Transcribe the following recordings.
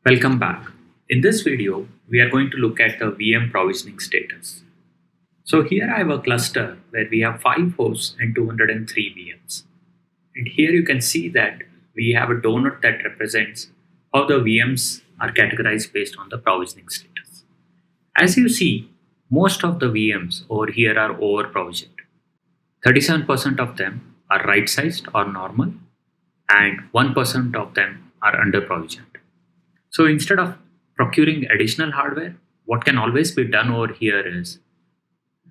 Welcome back. In this video, we are going to look at the VM provisioning status. So here I have a cluster where we have 5 hosts and 203 VMs. And here you can see that we have a donut that represents how the VMs are categorized based on the provisioning status. As you see, most of the VMs over here are over provisioned. 37% of them are right sized or normal, and 1% of them are under provisioned. So instead of procuring additional hardware, what can always be done over here is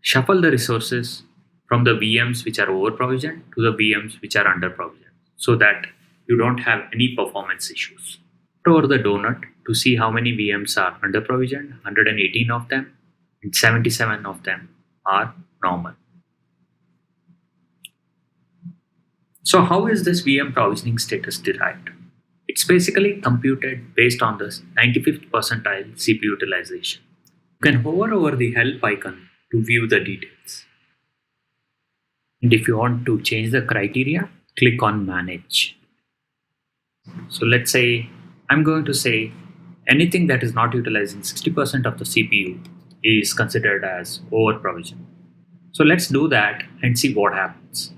shuffle the resources from the VMs which are over provisioned to the VMs which are under provisioned so that you don't have any performance issues. Over the donut to see how many VMs are under provisioned, 118 of them and 77 of them are normal. So how is this VM provisioning status derived? It's basically computed based on the 95th percentile CPU utilization. You can hover over the help icon to view the details. And if you want to change the criteria, click on manage. So let's say I'm going to say anything that is not utilizing 60% of the CPU is considered as over provision. So let's do that and see what happens.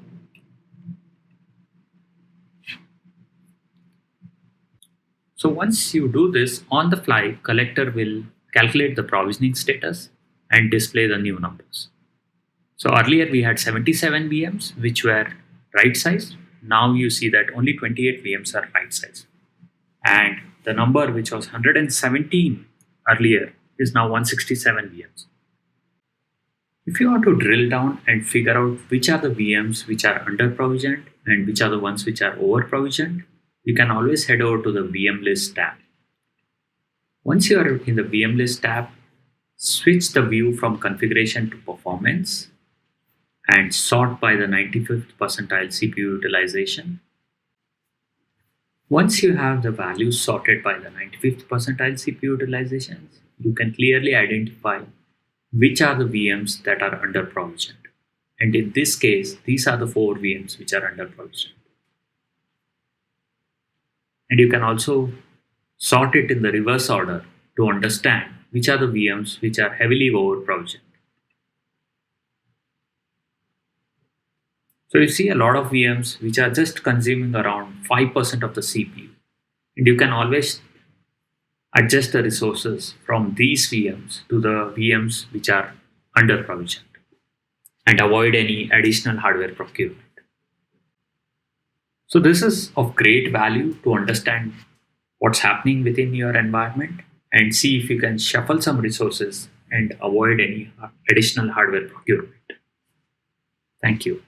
So once you do this, on the fly, collector will calculate the provisioning status and display the new numbers. So earlier we had 77 VMs which were right sized. Now you see that only 28 VMs are right sized. And the number which was 117 earlier is now 167 VMs. If you want to drill down and figure out which are the VMs which are under provisioned and which are the ones which are over provisioned, you can always head over to the VM list tab. Once you are in the VM list tab, switch the view from configuration to performance and sort by the 95th percentile CPU utilization. Once you have the values sorted by the 95th percentile CPU utilizations, you can clearly identify which are the VMs that are under provisioned. And in this case, these are the 4 VMs which are under provisioned. And you can also sort it in the reverse order to understand which are the VMs which are heavily over provisioned. So you see a lot of VMs which are just consuming around 5% of the CPU. And you can always adjust the resources from these VMs to the VMs which are under provisioned and avoid any additional hardware procurement. So this is of great value to understand what's happening within your environment and see if you can shuffle some resources and avoid any additional hardware procurement. Thank you.